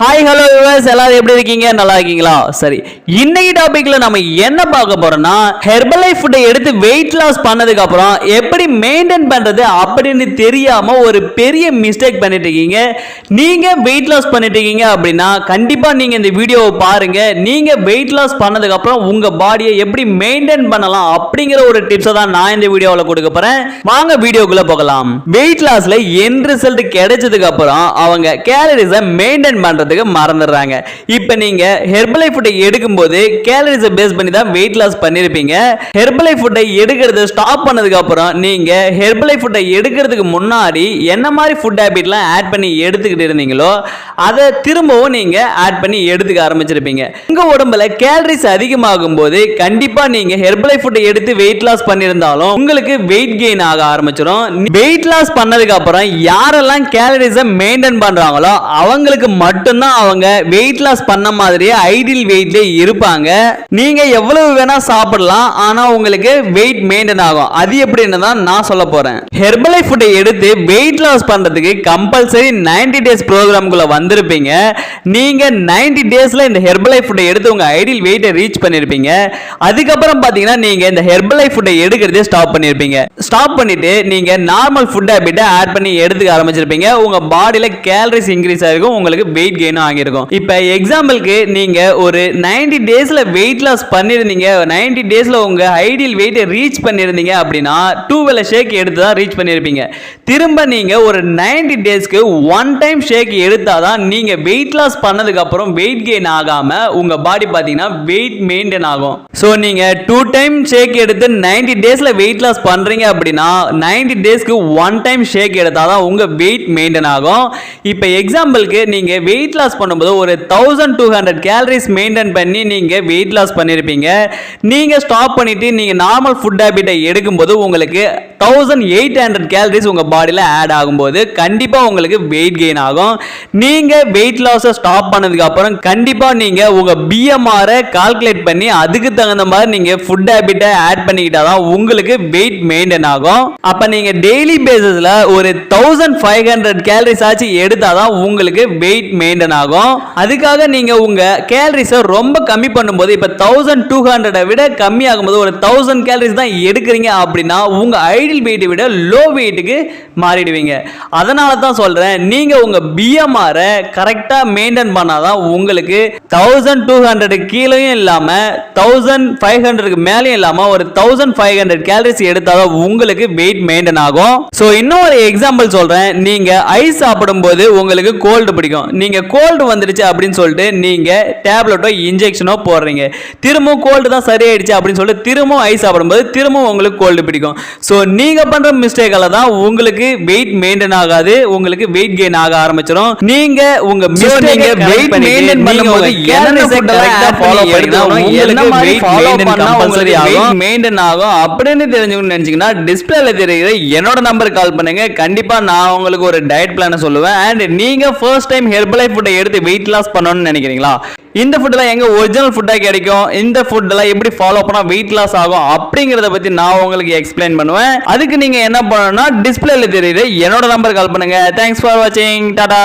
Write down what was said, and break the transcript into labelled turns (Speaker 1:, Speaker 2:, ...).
Speaker 1: Hi hello viewers, எல்லாரும் எப்படி இருக்கீங்க? நல்லா இருக்கீங்களா? சரி, இன்னைக்கு டாபிக்ல நம்ம என்ன பார்க்க போறோம்னா ஹெர்பலைஃப் ஃபுட்டை எடுத்து வெயிட் லாஸ் பண்ணதுக்கு அப்புறம் எப்படி மெயின்டைன் பண்றது அப்படின்னு தெரியாம ஒரு பெரிய மிஸ்டேக் பண்ணிட்டு இருக்கீங்க. நீங்க வெயிட் லாஸ் பண்ணிட்டு இருக்கீங்க அப்படின்னா கண்டிப்பா நீங்க இந்த வீடியோவை பாருங்க. நீங்க வெயிட் லாஸ் பண்ணதுக்கு அப்புறம் உங்க பாடியை எப்படி மெயின்டைன் பண்ணலாம் அப்படிங்கிற ஒரு டிப்ஸை தான் நான் இந்த வீடியோவில் கொடுக்க போறேன். வாங்க வீடியோக்குள்ள போகலாம். வெயிட் லாஸ்ல என் ரிசல்ட் கிடைச்சதுக்கு அப்புறம் அவங்க கேலரிஸை மெயின்டைன் பண்றதுக்கு மறந்துடுறாங்க. இப்போ நீங்க ஹெர்பலைஃப் ஃபுட்டை எடுக்கும்போது கேலரிஸை பேஸ் பண்ணி தான் வெயிட் லாஸ் பண்ணிருப்பீங்க. ஹெர்பலைஃப் ஃபுட்டை எடுக்கிறது ஸ்டாப் பண்ணதுக்கு அப்புறம் நீங்க ஹெர்பலைஃப் ஃபுட்டை எடுக்கிறதுக்கு முன்னாடி என்ன மாதிரி ஃபுட் ஹேபிட்லாம் ஆட் பண்ணி எடுத்துக்கிட்டு இருந்தீங்களோ அதை திரும்பவும் நீங்க ஆட் பண்ணி எடுத்துக்க ஆரம்பிச்சிருப்பீங்க. உங்க உடம்புல கேலரிஸ் அதிகமாகும் போது கண்டிப்பா நீங்க ஹெர்பலைஃப் ஃபுட்டை எடுத்து வெயிட் லாஸ் பண்ணியிருந்தாலும் உங்களுக்கு வெயிட் கெயின் ஆக ஆரம்பிச்சிடும். வெயிட் லாஸ் பண்ணதுக்கு அப்புறம் யாரெல்லாம் கேலரிஸை மெயின்டைன் பண்றாங்களோ அவங்களுக்கு மட்டும்தான் அவங்க வெயிட் லாஸ் பண்ண மாதிரியே ஐடியல் வெயிட்ல இருப்பாங்க. நீங்க எவ்வளவு வேணா சாப்பிடலாம், ஆனா உங்களுக்கு வெயிட் மெயின்டைன் ஆகும். அது எப்படின்னு தான் நான் சொல்ல போறேன். ஹெர்பலைஃப் ஃபுட்டை எடுத்து வெயிட் லாஸ் பண்றதுக்கு கம்பல்சரி 90 டேஸ் ப்ரோக்ராம்குள்ள வந்திருப்பீங்க. நீங்க 90 டேஸ்ல இந்த ஹெர்பலைஃப் ஃபுட்டை எடுத்து உங்க ஐடியல் வெயிட்டை ரீச் பண்ணிருப்பீங்க. அதுக்கப்புறம் பாத்தீங்கன்னா நீங்க இந்த ஹெர்பலைஃப் ஃபுட்டை எடுக்கிறதே ஸ்டாப் பண்ணிருப்பீங்க. ஸ்டாப் பண்ணிட்டு நீங்க நார்மல் ஃபுட் ஹேபிட்டை ஆட் பண்ணி எடுத்துக்க ஆரம்பிச்சிருப்பீங்க. உங்க பாடியில கேலரிஸ் இன்க்ரீஸ் ஆகிருக்கும், உங்களுக்கு வெயிட் கெயின் ஆகிருக்கும். இப்போ எக்ஸாம்பிளுக்கு நீங்க ஒரு 90 டேஸ்ல வெயிட் லாஸ் பண்ணிருந்தீங்க, 90 டேஸ்ல உங்க ஐடியல் வெயிட்டை ரீச் பண்ணிருந்தீங்க அப்படின்னா 2 வேளை ஷேக் எடுத்து தான் ரீச் பண்ணிருப்பீங்க. திரும்ப நீங்க ஒரு 90 டேஸ்க்கு 1 டைம் ஷேக் எடுத்தாதான் நீங்க வெயிட் லாஸ் பண்ணதுக்கு அப்புறம் வெயிட் கெயின் ஆகாம உங்க பாடி பாத்தீங்கன்னா வெயிட் மெயின்டைன் ஆகும். சோ நீங்க 2 டைம் ஷேக் எடுத்து 90 டேஸ்ல வெயிட் லாஸ் பண்றீங்க அப்படின்னா 90 டேஸ்க்கு 1 டைம் ஷேக் எடுத்தாதான் உங்க வெயிட் மெயின்டைன் ஆகும். இப்போ எக்ஸாம்பிளுக்கு நீங்க வெயிட் லாஸ் பண்ணும்போது ஒரு 1200 கேலரிஸ் மெயின்டைன் பண்ணி நீங்க வெயிட் லாஸ் பண்ணிருப்பீங்க. நீங்க ஸ்டாப் பண்ணிட்டு நீங்க நார்மல் ஃபுட் ஹேபிட்டை எடுக்கும்போது உங்களுக்கு 1800 கேலரிஸ் உங்க பாடியில ஆட் ஆகும்போது கண்டிப்பா உங்களுக்கு வெயிட் கெயின் ஆகும். நீங்க வெயிட் லாஸை ஸ்டாப் பண்ணதுக்கு அப்புறம் கண்டிப்பா நீங்க உங்க BMR கால்குலேட் பண்ணி அதுக்கு தகுந்த மாதிரி நீங்க ஃபுட் ஹேபிட்டை ஆட் பண்ணிக்கிட்டாதான் உங்களுக்கு வெயிட் மெயின்டைன் ஆகும். அப்ப நீங்க டெய்லி பேசிஸ்ல ஒரு 1500 கேலரிஸ் ஆச்சு எடுத்தாதான் உங்களுக்கு வெயிட் மெயின்டைன் ஆகும். அதுக்காக நீங்க உங்க கேலரிஸை ரொம்ப கம்மி பண்ணும்போது இப்ப 1200 விட கம்மி ஆகும்போது ஒரு 1000 கேலரிஸ் தான் எடுக்கிறீங்க அப்படின்னா உங்க ஐடியல் வெயிட்டை விட லோ வெயிட்டுக்கு மாறிடுவீங்க. அதனால தான் சொல்றேன், நீங்க உங்க BMR கரெக்டா மெயின்டைன் பண்ணாதான் உங்களுக்கு 1200 கீழேயும் இல்லாம 1500 மேலேயும் இல்லாம ஒரு 1500 கேலரிஸ் எடுத்தாதான் உங்களுக்கு வெயிட் மெயின்டைன் ஆகும். சோ இன்னும் ஒரு எக்ஸாம்பிள் சொல்றேன். நீங்க ஐஸ் சாப்பிடும்போது உங்களுக்கு கோல்டு பிடிக்கும். நீங்க கோல்டு வந்துருச்சு அப்படின்னு சொல்லிட்டு நீங்க டேப்லெட்டோ இன்ஜெக்ஷனோ போடுறீங்க. திரும்பவும் கோல்டு தான் சரியாயிடுச்சு அப்படின்னு சொல்லிட்டு திரும்பவும் ஐஸ் சாப்பிடும்போது திரும்பவும் உங்களுக்கு கோல்டு பிடிக்கும். சோ நீங்க பண்ற மிஸ்டேக்கால தான் உங்களுக்கு வெயிட் மெயின்டைன் ஆகாது, உங்களுக்கு வெயிட் கெயின் ஆக ஆரம்பிச்சிடும். நீங்க உங்க மிஸ்டேக்கை வெயிட் மெயின்டைன் பண்ணும்போது என்ன ஃபுட் கரெக்ட்டா ஃபாலோ பண்ணினா உங்களுக்கு வெயிட் கம்பல்சரி ஆகும், மெயின்டைன் ஆகும் அப்படின்னு தெரிஞ்சுக்கணும்னு நினைச்சீங்கன்னா டிஸ்ப்ளேல தெரியுற என்னோட நம்பருக்கு கால் பண்ணுங்க. கண்டிப்பா நான் உங்களுக்கு ஒரு டயட் பிளான் சொல்லுவேன். அண்ட் நீங்க ஃபர்ஸ்ட் டைம் ஹெர்பலைஃப் ஃபுட்டை எடுத்து வெயிட் லாஸ் பண்ணணும்னு நினைக்கிறீங்களா? இந்த ஃபுட்லாம் எங்க ஒரிஜினல் ஃபுட்டா கிடைக்கும், இந்த ஃபுட்லாம் எப்படி ஃபாலோ பண்ணா வெயிட் லாஸ் ஆகும் அப்படிங்கறத பத்தி நான் உங்களுக்கு எக்ஸ்பிளைன் பண்ணுவேன். அதுக்கு நீங்க என்ன பண்ணணும்னா டிஸ்ப்ளேல தெரியுற என்னோட நம்பருக்கு கால் பண்ணுங்க. தேங்க்ஸ் ஃபார் வாட்சிங். டாடா.